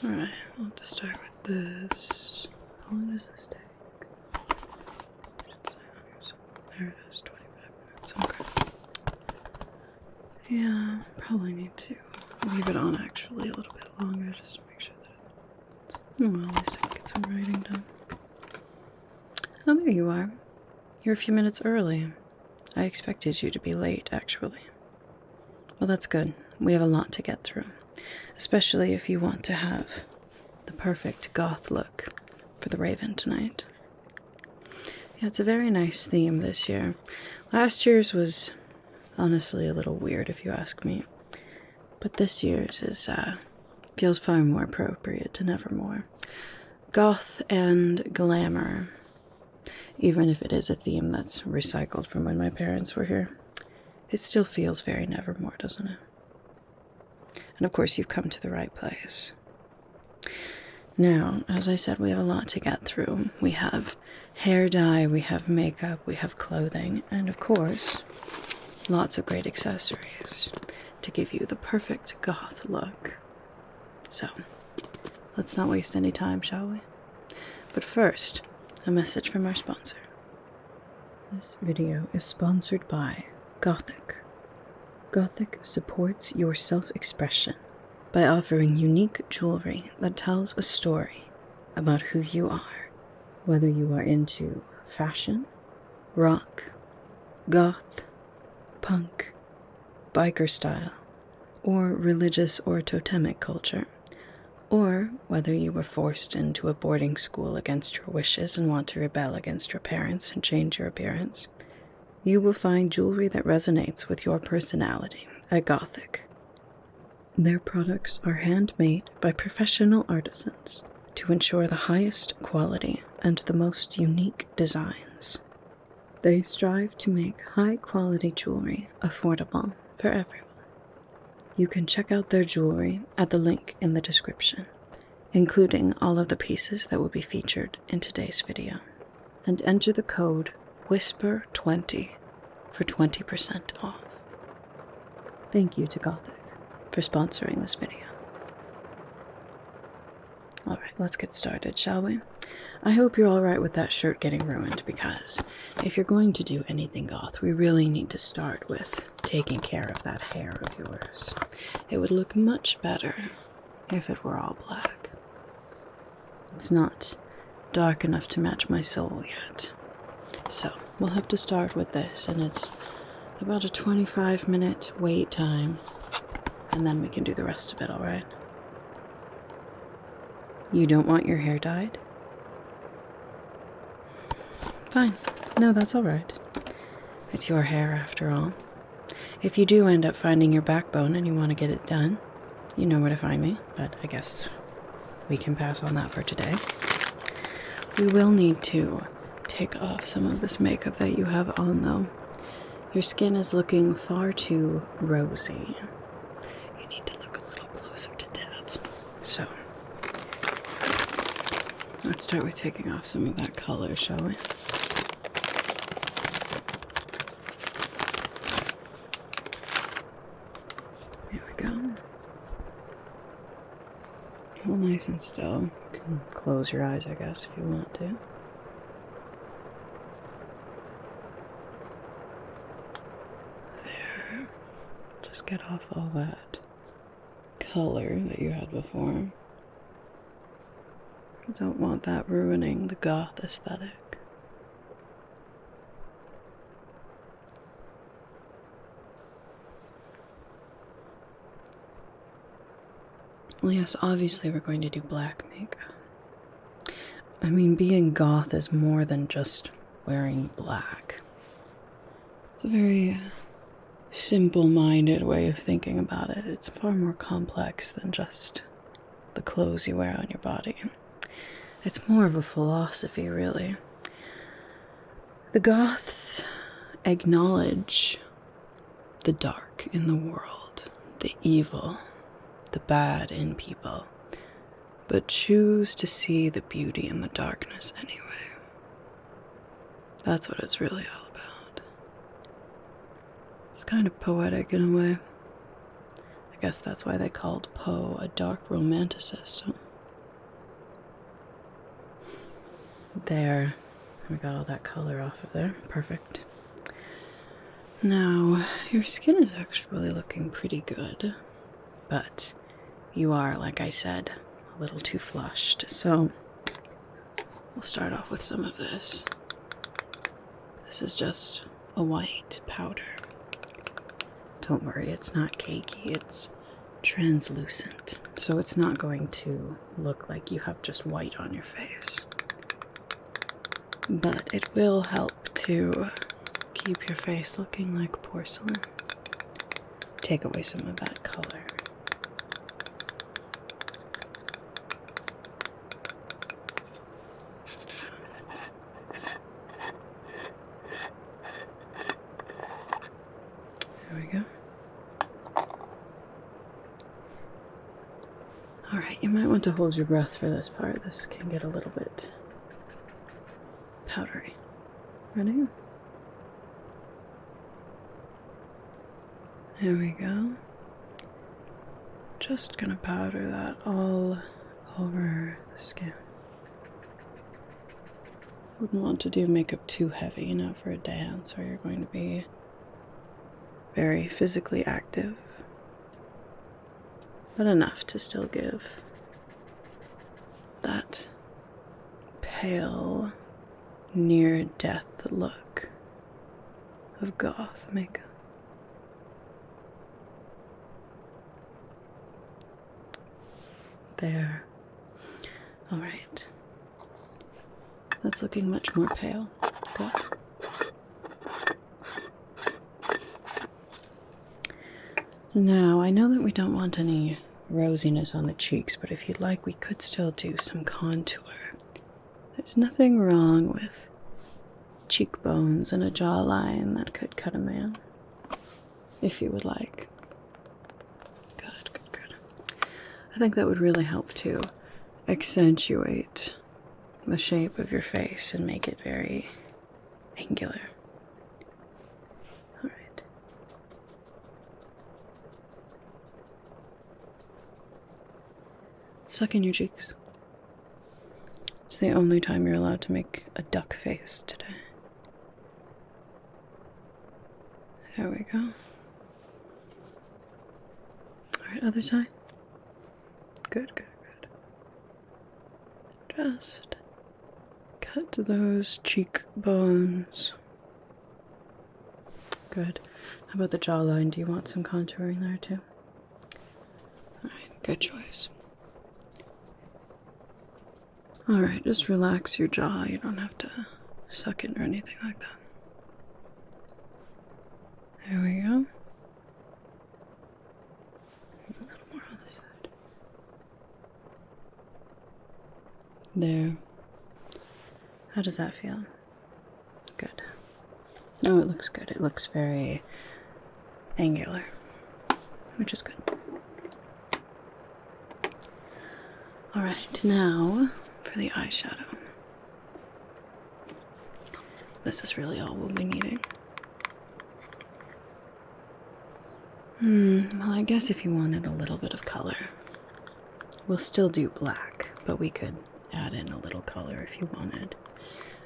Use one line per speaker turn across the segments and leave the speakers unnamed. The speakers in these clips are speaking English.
Alright, I'll have to start with this. How long does this take? There it is, 25 minutes. Okay. Yeah, probably need to leave it on actually a little bit longer just to make sure that it's... Well, at least I can get some writing done. Oh, there you are. You're a few minutes early. I expected you to be late, actually. Well, that's good. We have a lot to get through. Especially if you want to have the perfect goth look for the Rave'n tonight. Yeah, it's a very nice theme this year. Last year's was honestly a little weird if you ask me. But this year's is, feels far more appropriate to Nevermore. Goth and glamour. Even if it is a theme that's recycled from when my parents were here. It still feels very Nevermore, doesn't it? And of course, you've come to the right place. Now, as I said, we have a lot to get through. We have hair dye, we have makeup, we have clothing, and of course, lots of great accessories to give you the perfect goth look. So, let's not waste any time, shall we? But first, a message from our sponsor. This video is sponsored by GTHIC. GTHIC supports your self-expression by offering unique jewelry that tells a story about who you are, whether you are into fashion, rock, goth, punk, biker style, or religious or totemic culture, or whether you were forced into a boarding school against your wishes and want to rebel against your parents and change your appearance. You will find jewelry that resonates with your personality at GTHIC. Their products are handmade by professional artisans to ensure the highest quality and the most unique designs. They strive to make high-quality jewelry affordable for everyone. You can check out their jewelry at the link in the description, including all of the pieces that will be featured in today's video, and enter the code WHISPER20 for 20% off. Thank you to GTHIC for sponsoring this video. Alright, let's get started, shall we? I hope you're alright with that shirt getting ruined, because if you're going to do anything goth, we really need to start with taking care of that hair of yours. It would look much better if it were all black. It's not dark enough to match my soul yet. So, we'll have to start with this, and it's about a 25-minute wait time, and then we can do the rest of it, alright? You don't want your hair dyed? Fine. No, that's alright. It's your hair, after all. If you do end up finding your backbone and you want to get it done, you know where to find me, but I guess we can pass on that for today. We will need to take off some of this makeup that you have on, though. Your skin is looking far too rosy. You need to look a little closer to death. So, let's start with taking off some of that color, shall we? Here we go. Hold nice and still. You can close your eyes, I guess, if you want to. There. Just get off all that color that you had before. I don't want that ruining the goth aesthetic. Well, yes, obviously we're going to do black makeup. I mean, being goth is more than just wearing black. It's a very simple-minded way of thinking about it. It's far more complex than just the clothes you wear on your body. It's more of a philosophy, really. The Goths acknowledge the dark in the world, the evil, the bad in people, but choose to see the beauty in the darkness anyway. That's what it's really all about. It's kind of poetic in a way. I guess that's why they called Poe a dark romanticist, huh? There. We got all that color off of there. Perfect. Now, your skin is actually looking pretty good, but you are, like I said, a little too flushed, so we'll start off with some of this. This is just a white powder. Don't worry, it's not cakey, it's translucent, so it's not going to look like you have just white on your face. But it will help to keep your face looking like porcelain. Take away some of that color. There we go. Alright, you might want to hold your breath for this part. This can get a little bit powdery. Ready? There we go. Just gonna powder that all over the skin. Wouldn't want to do makeup too heavy, not for a dance where you're going to be very physically active, but enough to still give that pale, near-death look of goth makeup. There. Alright. That's looking much more pale. Good. Now, I know that we don't want any rosiness on the cheeks, but if you'd like, we could still do some contour. There's nothing wrong with cheekbones and a jawline that could cut a man, if you would like. Good, good, good. I think that would really help to accentuate the shape of your face and make it very angular. Alright. Suck in your cheeks. It's the only time you're allowed to make a duck face today. There we go. Alright, other side. Good, good, good. Just cut those cheekbones. Good. How about the jawline? Do you want some contouring there too? Alright, good choice. Alright, just relax your jaw. You don't have to suck in or anything like that. There we go. A little more on this side. There. How does that feel? Good. Oh, it looks good. It looks very angular, which is good. Alright, now for the eyeshadow. This is really all we'll be needing. Well, I guess if you wanted a little bit of color, we'll still do black, but we could add in a little color if you wanted.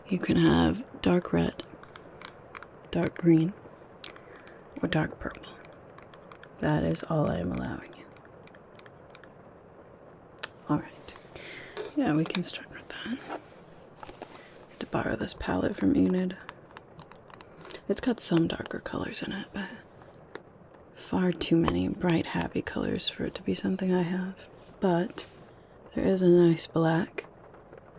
You can have dark red, dark green, or dark purple. That is all I am allowing you. Alright. Yeah, we can start with that. I had to borrow this palette from Enid. It's got some darker colors in it, but far too many bright, happy colors for it to be something I have. But there is a nice black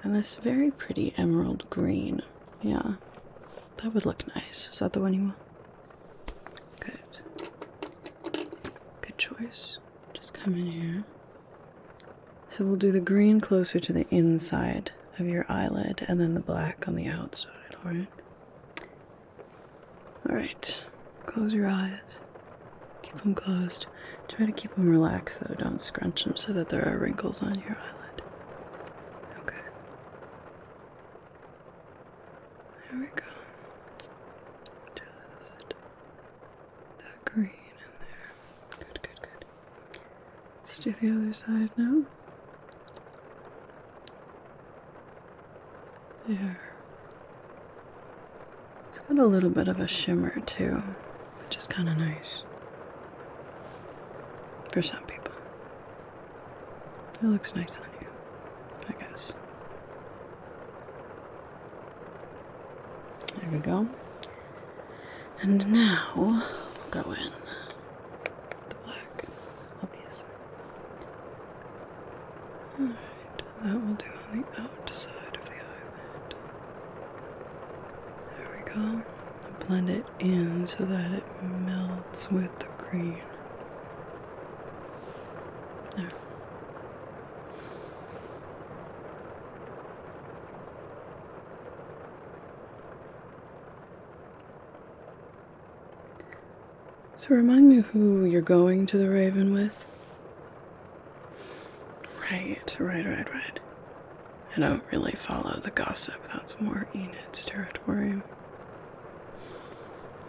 and this very pretty emerald green. Yeah, that would look nice. Is that the one you want? Good. Good choice. Just come in here. So we'll do the green closer to the inside of your eyelid and then the black on the outside, alright? Alright, close your eyes. Keep them closed. Try to keep them relaxed though, don't scrunch them so that there are wrinkles on your eyelid. Okay. There we go. Just that green in there. Good, good, good. Let's do the other side now. There. It's got a little bit of a shimmer too, which is kind of nice. For some people. It looks nice on you, I guess. There we go. And now, we'll go in. The black, obviously. Alright, that will do on the outside of the eyelid. There we go. I'll blend it in so that it melts with the green. There. So remind me who you're going to the Rave'n with. Right. I don't really follow the gossip. That's more Enid's territory.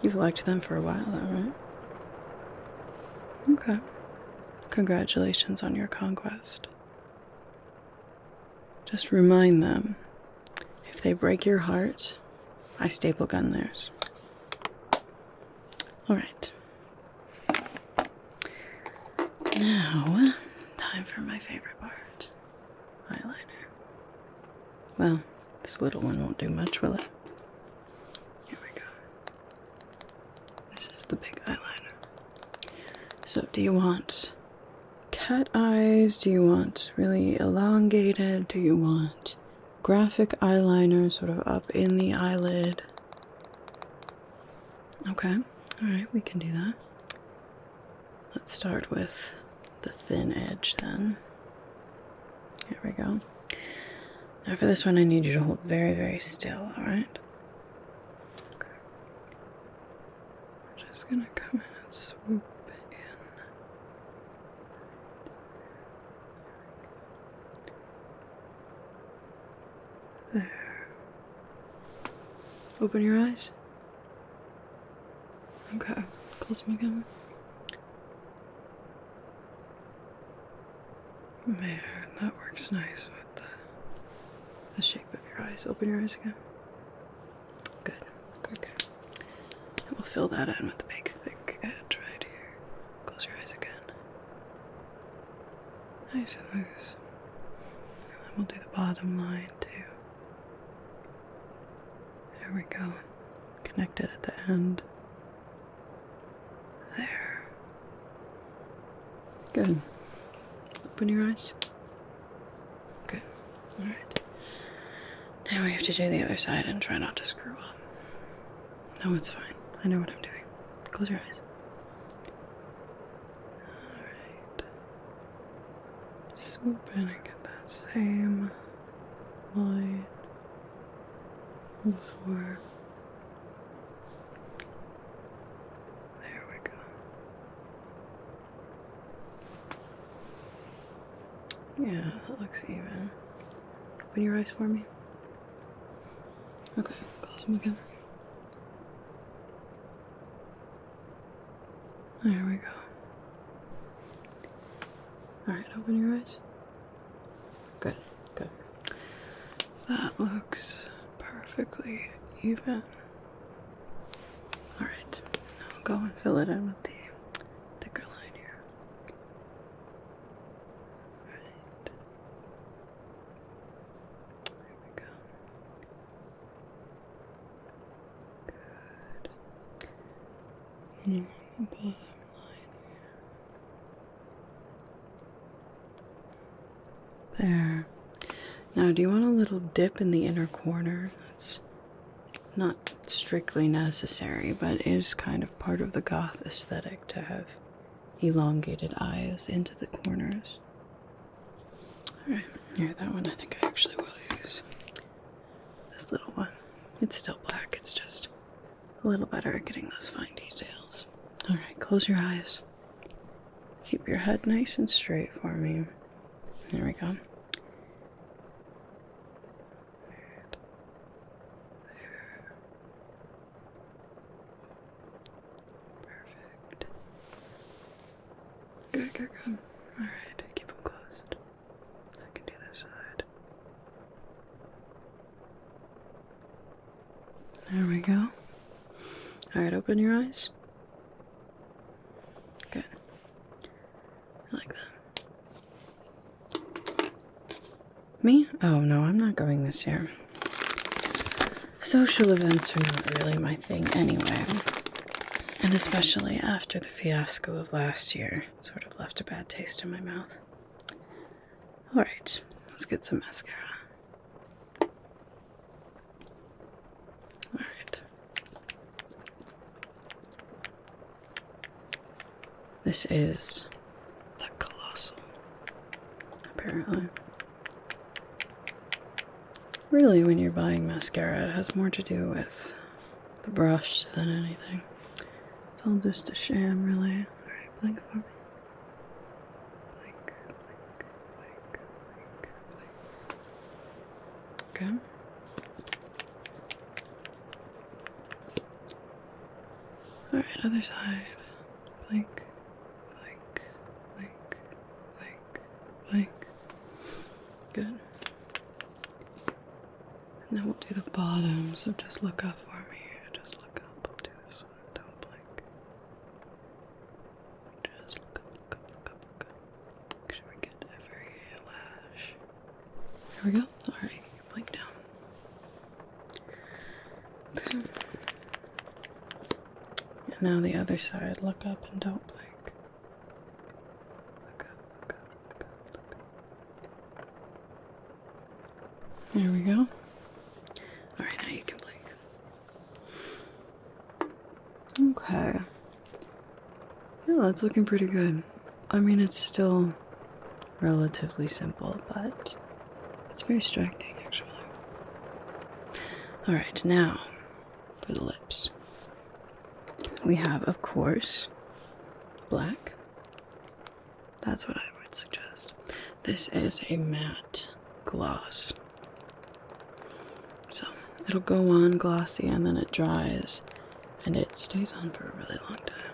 You've liked them for a while, though, right? Okay. Congratulations on your conquest. Just remind them, if they break your heart, I staple gun theirs. Alright. Now, time for my favorite part. Eyeliner. Well, this little one won't do much, will it? Here we go. This is the big eyeliner. So, do you want cat eyes? Do you want really elongated? Do you want graphic eyeliner sort of up in the eyelid? Okay. Alright, we can do that. Let's start with the thin edge then. Here we go. Now for this one I need you to hold very, very still, alright? Okay. I'm just gonna come in and swoop in. There. Open your eyes. Okay. Close them again. There, that works nice with the shape of your eyes. Open your eyes again. Good. And we'll fill that in with the big, thick edge right here. Close your eyes again. Nice and loose. And then we'll do the bottom line too. There we go. Connect it at the end. There. Good. Open your eyes. Good. Alright. Now we have to do the other side and try not to screw up. No, it's fine. I know what I'm doing. Close your eyes. Alright. Swoop in and get that same line before. There we go. Yeah, that looks even. Open your eyes for me. Okay, close them again. There we go. Alright, open your eyes. Good. That looks perfectly even. Alright, I'll go and fill it in with the thicker line here. Alright. There we go. Good. And the bottom line here. There. Now, do you want a little dip in the inner corner? That's not strictly necessary, but it is kind of part of the goth aesthetic to have elongated eyes into the corners. Alright, here, that one I think I actually will use. This little one. It's still black, it's just a little better at getting those fine details. Alright, close your eyes. Keep your head nice and straight for me. There we go. Good. Alright, keep them closed. So I can do this side. There we go. Alright, open your eyes. Good. I like that. Me? Oh no, I'm not going this year. Social events are not really my thing anyway. And especially after the fiasco of last year, sort of left a bad taste in my mouth. Alright, let's get some mascara. Alright. This is the Colossal, apparently. Really, when you're buying mascara, it has more to do with the brush than anything. It's all just a sham, really. Alright, blink for me. Blink, blink, blink, blink, blink. Okay. Alright, other side. Blink, blink, blink, blink, blink. Good. And then we'll do the bottom, so just look up for me. Just look up. I'll do this one. Don't blink. Just look up, look up, look up, look up. Make sure we get every lash. There we go. Alright, blink down. Okay. And now the other side. Look up and don't blink. Look up, look up, look up, look up. There we go. Alright, now you can blink. Okay. Yeah, that's looking pretty good. I mean, it's still relatively simple, but it's very striking, actually. Alright, now for the lips. We have, of course, black. That's what I would suggest. This is a matte gloss. So it'll go on glossy and then it dries and it stays on for a really long time.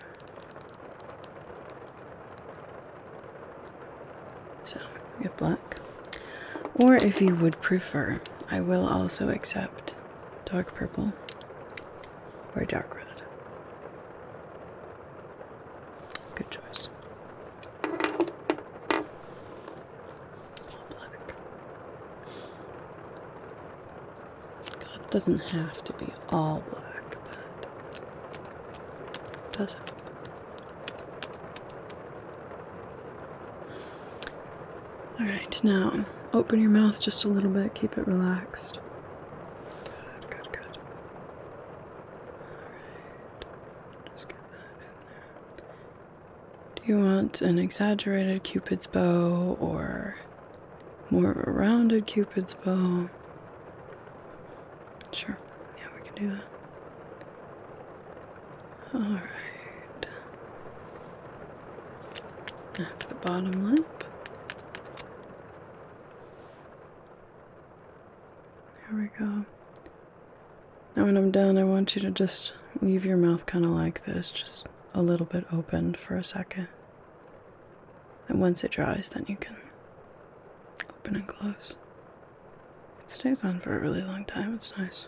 So we have black. Or if you would prefer, I will also accept dark purple or dark red. Good choice. All black. God, it doesn't have to be all black, but it does. Alright, now open your mouth just a little bit, keep it relaxed. Good, good, good. Alright, just get that in there. Do you want an exaggerated Cupid's bow or more of a rounded Cupid's bow? Sure, yeah, we can do that. Alright. Now for the bottom lip. There we go. Now when I'm done, I want you to just leave your mouth kind of like this, just a little bit opened for a second. And once it dries, then you can open and close. It stays on for a really long time, it's nice.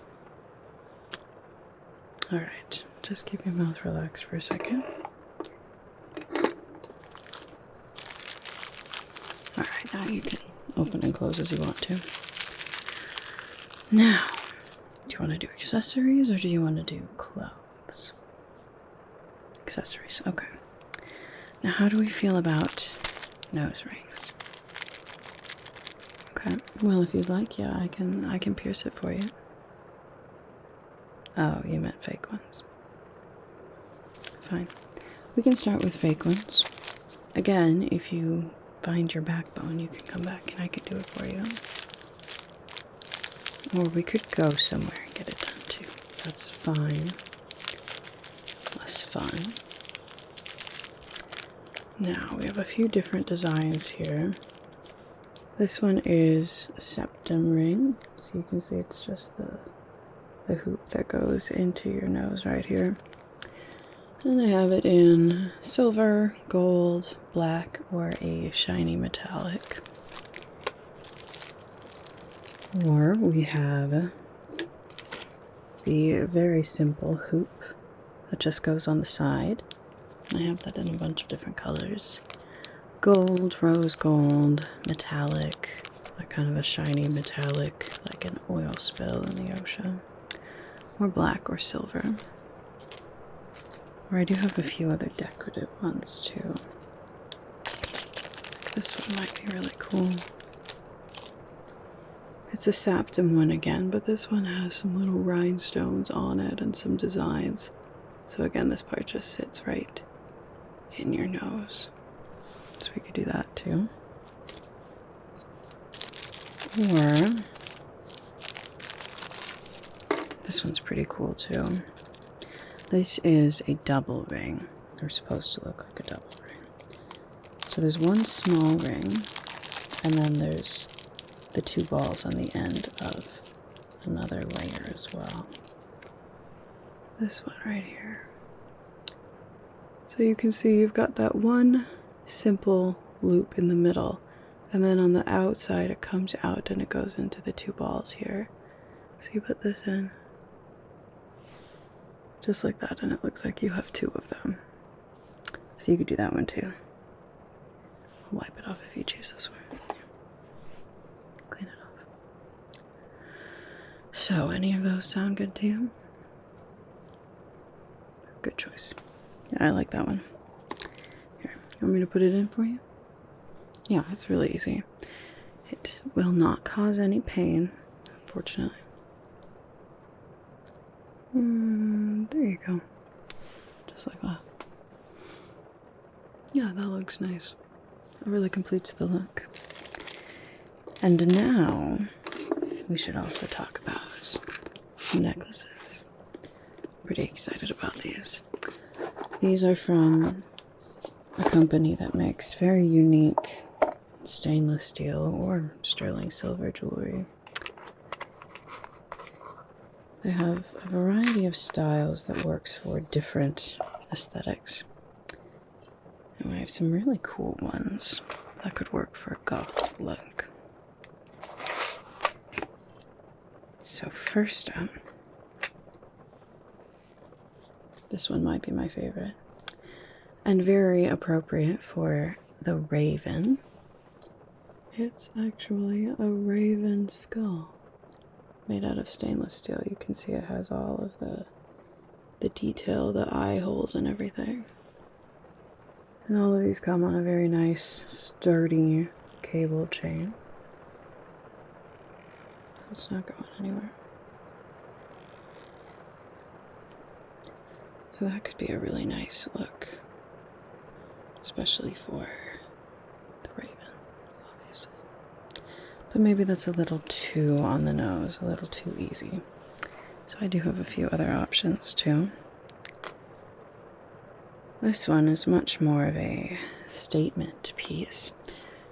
Alright, just keep your mouth relaxed for a second. Alright, now you can open and close as you want to. Now, do you want to do accessories or do you want to do clothes? Accessories, okay. Now, how do we feel about nose rings? Okay, well, if you'd like, yeah, I can pierce it for you. Oh, you meant fake ones. Fine. We can start with fake ones. Again, if you find your backbone, you can come back and I can do it for you. Or we could go somewhere and get it done too. That's fine. Less fun. Now, we have a few different designs here. This one is a septum ring. So you can see it's just the hoop that goes into your nose right here. And I have it in silver, gold, black, or a shiny metallic. Or we have the very simple hoop that just goes on the side. I have that in a bunch of different colors. Gold, rose gold, metallic, like kind of a shiny metallic, like an oil spill in the ocean. Or black or silver. Or I do have a few other decorative ones too. This one might be really cool. It's a saptum one again, but this one has some little rhinestones on it and some designs. So again, this part just sits right in your nose. So we could do that too. Or this one's pretty cool too. This is a double ring. They're supposed to look like a double ring. So there's one small ring, and then there's the two balls on the end of another layer as well. This one right here. So you can see you've got that one simple loop in the middle, and then on the outside it comes out and it goes into the two balls here. So you put this in just like that, and it looks like you have two of them. So you could do that one too. I'll wipe it off if you choose this one. Clean it off. So, any of those sound good to you? Good choice. Yeah, I like that one. Here, you want me to put it in for you? Yeah, it's really easy. It will not cause any pain, unfortunately. There you go. Just like that. Yeah, that looks nice. It really completes the look. And now, we should also talk about some necklaces. I'm pretty excited about these. These are from a company that makes very unique stainless steel or sterling silver jewelry. They have a variety of styles that works for different aesthetics. And we have some really cool ones that could work for a goth look. So first up, this one might be my favorite, and very appropriate for the Rave'n. It's actually a raven skull made out of stainless steel. You can see it has all of the detail, the eye holes and everything. And all of these come on a very nice, sturdy cable chain. It's not going anywhere. So that could be a really nice look, especially for the Rave'n, obviously. But maybe that's a little too on the nose, a little too easy. So I do have a few other options too. This one is much more of a statement piece.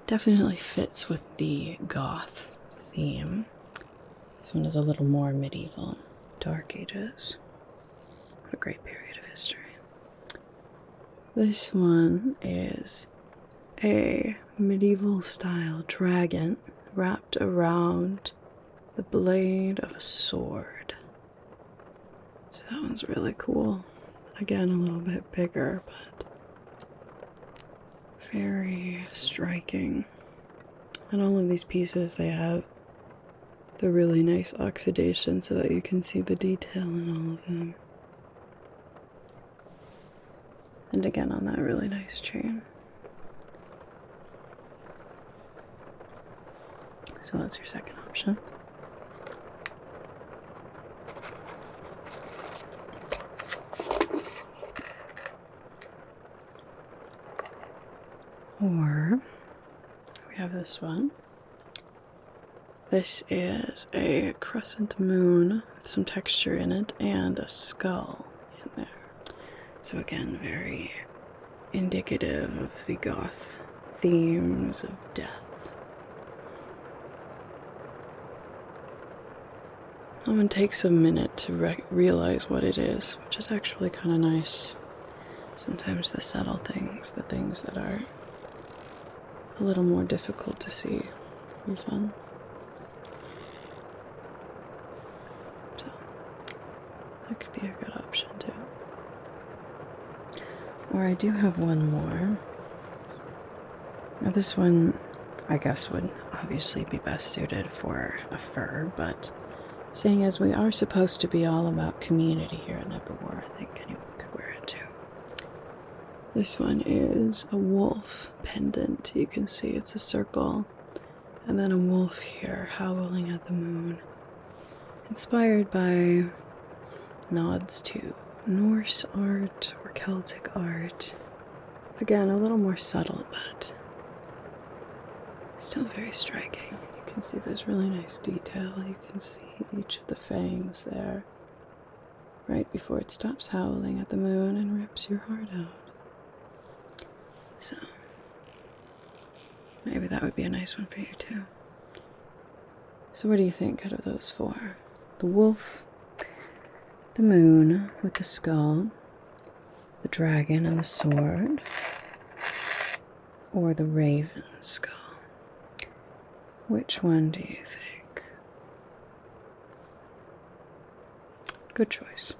Definitely fits with the goth theme. This one is a little more medieval, Dark Ages. What a great period of history. This one is a medieval style dragon wrapped around the blade of a sword. So that one's really cool. Again, a little bit bigger, but very striking. And all of these pieces, they have the really nice oxidation so that you can see the detail in all of them. And again, on that really nice chain. So that's your second option. Or we have this one. This is a crescent moon with some texture in it and a skull in there. So again, very indicative of the goth themes of death. That one takes a minute to realize what it is, which is actually kind of nice. Sometimes the subtle things, the things that are a little more difficult to see, can be fun. So, That could be a good option too. Or I do have one more. Now this one, I guess, would obviously be best suited for a fur, but seeing as we are supposed to be all about community here at Neverwar, I think anyone could wear it too. This one is a wolf pendant. You can see it's a circle, and then a wolf here howling at the moon. Inspired by nods to Norse art or Celtic art. Again, a little more subtle, but still very striking. You can see there's really nice detail. You can see each of the fangs there, right before it stops howling at the moon and rips your heart out. So, maybe that would be a nice one for you too. So what do you think out of those four? The wolf, the moon with the skull, the dragon and the sword, or the raven skull? Which one do you think? Good choice.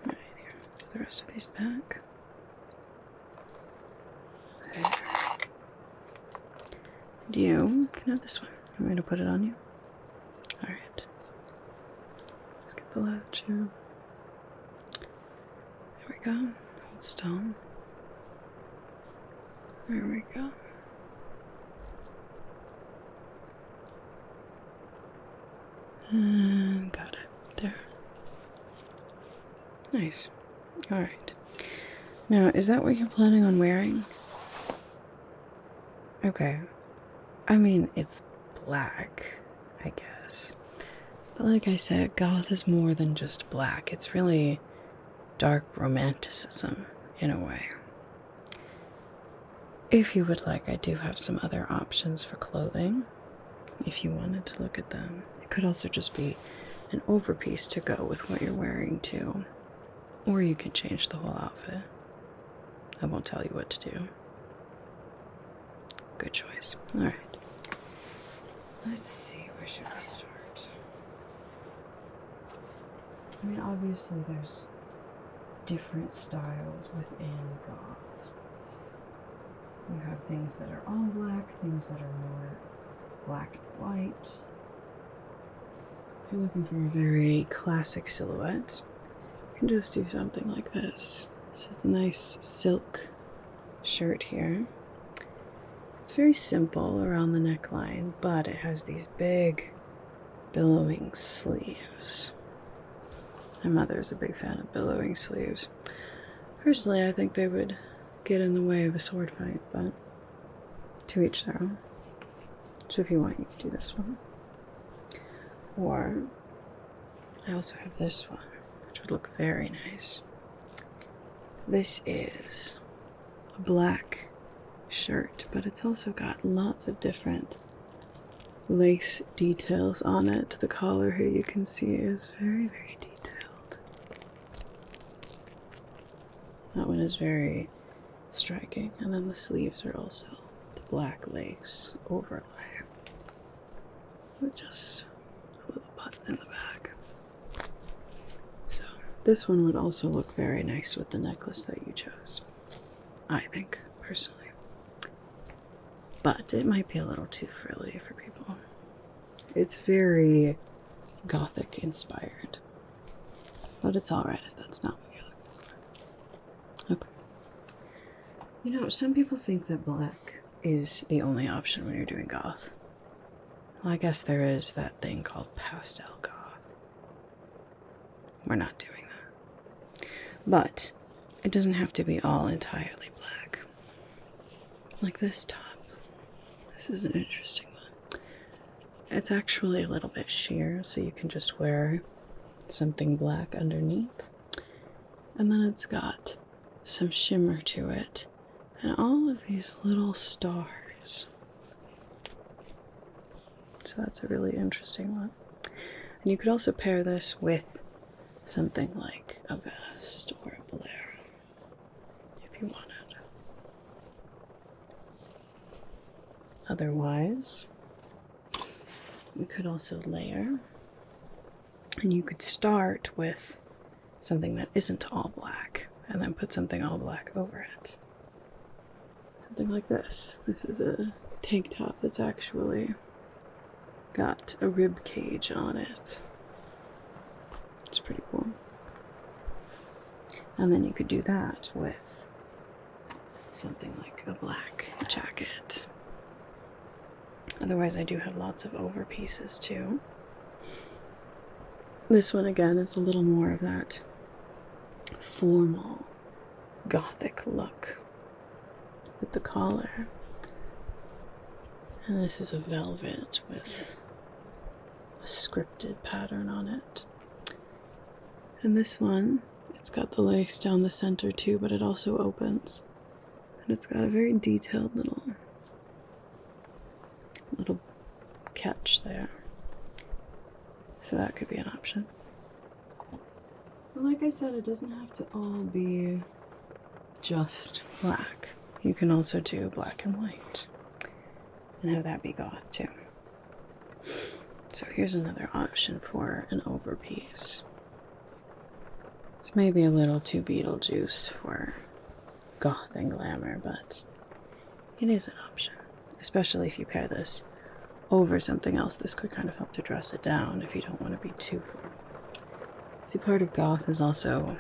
Alright, here. Put the rest of these back. There. And you can have this one. I'm going to put it on you. Alright. Let's get the latch here. There we go. Hold still. There we go. And got it. There. Nice. Alright. Now, is that what you're planning on wearing? Okay. I mean, it's black, I guess. But like I said, goth is more than just black. It's really dark romanticism, in a way. If you would like, I do have some other options for clothing, if you wanted to look at them. It could also just be an overpiece to go with what you're wearing, too. Or you can change the whole outfit. I won't tell you what to do. Good choice. Alright. Let's see, where should we start? I mean, obviously there's different styles within goth. You have things that are all black, things that are more black and white. If you're looking for a very classic silhouette, you can just do something like this. This is a nice silk shirt here. It's very simple around the neckline, but it has these big billowing sleeves. My mother's a big fan of billowing sleeves. Personally, I think they would get in the way of a sword fight, but to each their own. So if you want, you could do this one. Or I also have this one, which would look very nice. This is a black shirt, but it's also got lots of different lace details on it. The collar here you can see is very, very detailed. That one is very striking, and then the sleeves are also the black lace overlay with just a little button in the back. So this one would also look very nice with the necklace that you chose, I think, personally. But it might be a little too frilly for people. It's very gothic inspired, but it's alright if that's not what you're looking for. Okay. You know, some people think that black is the only option when you're doing goth. Well, I guess there is that thing called pastel goth. We're not doing that. But it doesn't have to be all entirely black. Like this top. This is an interesting one. It's actually a little bit sheer, so you can just wear something black underneath. And then it's got some shimmer to it, and all of these little stars. So that's a really interesting one. And you could also pair this with something like a vest or a bolero, if you wanted. Otherwise, we could also layer And you could start with something that isn't all black, and then put something all black over it. Something like this. This is a tank top that's actually got a rib cage on it. It's pretty cool. And then you could do that with something like a black jacket. Otherwise, I do have lots of over pieces too. This one again is a little more of that formal gothic look with the collar. And this is a velvet with a scripted pattern on it. And this one, it's got the lace down the center too, but it also opens. And it's got a very detailed little catch there. So that could be an option. But like I said, it doesn't have to all be just black. You can also do black and white and have that be goth too. So here's another option for an overpiece. It's maybe a little too Beetlejuice for goth and glamour, but it is an option. Especially if you pair this over something else, this could kind of help to dress it down if you don't want to be too formal. See, part of goth is also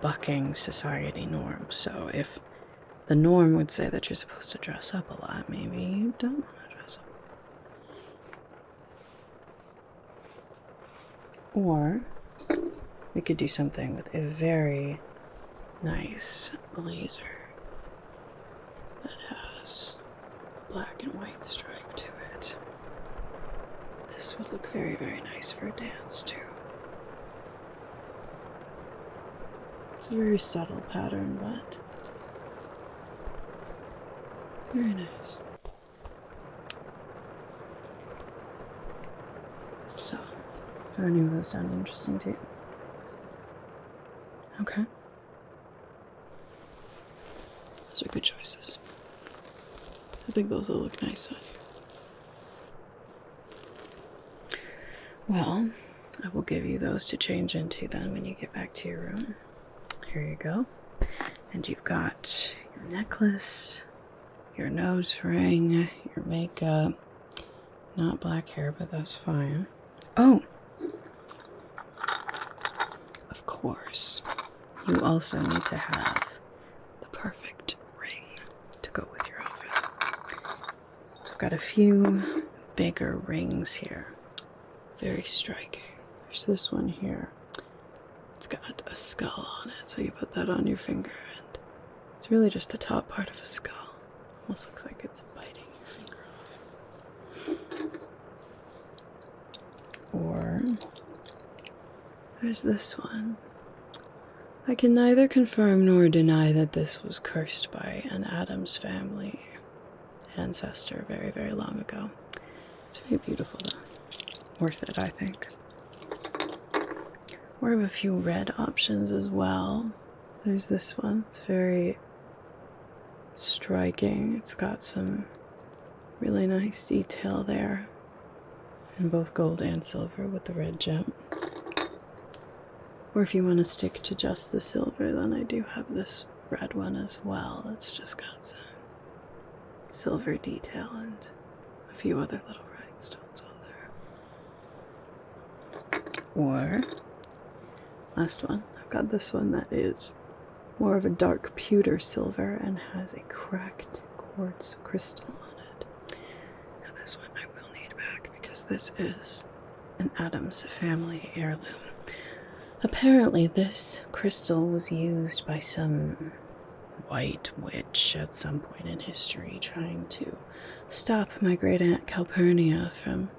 bucking society norms, so if the norm would say that you're supposed to dress up a lot, maybe you don't want to dress up. Or we could do something with a very nice blazer that has a black and white stripe to it. This would look very, very nice for a dance too. It's a very subtle pattern, but very nice. So, do any of those sound interesting to you? Okay. Those are good choices. I think those will look nice on you. Well, I will give you those to change into then when you get back to your room. Here you go. And you've got your necklace, your nose ring, your makeup. Not black hair, but that's fine. Oh! Of course. You also need to have the perfect ring to go with your outfit. I've got a few bigger rings here. Very striking. There's this one here. It's got a skull on it, so you put that on your finger, and it's really just the top part of a skull. Almost looks like it's biting your finger off. Or there's this one. I can neither confirm nor deny that this was cursed by an Addams family ancestor very, very long ago. It's very beautiful though. Worth it, I think. We have a few red options as well. There's this one. It's very striking. It's got some really nice detail there. In both gold and silver with the red gem. Or if you want to stick to just the silver, then I do have this red one as well. It's just got some silver detail and a few other little rhinestones on there. Or, last one, I've got this one that is more of a dark pewter silver and has a cracked quartz crystal on it. Now this one I will need back because this is an Addams family heirloom. Apparently this crystal was used by some white witch at some point in history trying to stop my great-aunt Calpurnia from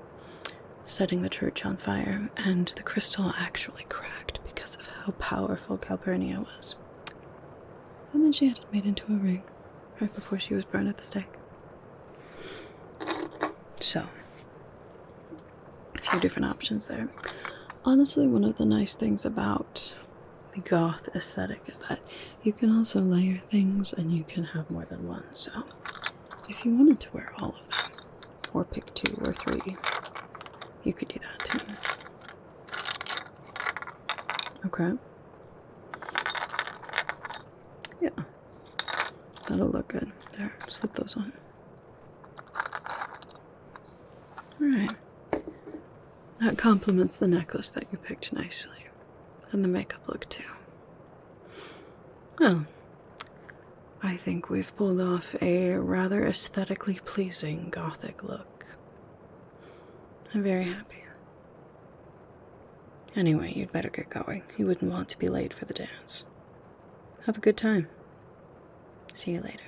setting the church on fire, and the crystal actually cracked because of how powerful Calpurnia was. And then she had it made into a ring right before she was burned at the stake. So, a few different options there. Honestly, one of the nice things about the goth aesthetic is that you can also layer things and you can have more than one. So, if you wanted to wear all of them, or pick 2 or 3, you could do that too. Okay. Yeah. That'll look good. There, slip those on. Alright. That complements the necklace that you picked nicely. And the makeup look too. Well, I think we've pulled off a rather aesthetically pleasing gothic look. I'm very happy. Anyway, you'd better get going. You wouldn't want to be late for the dance. Have a good time. See you later.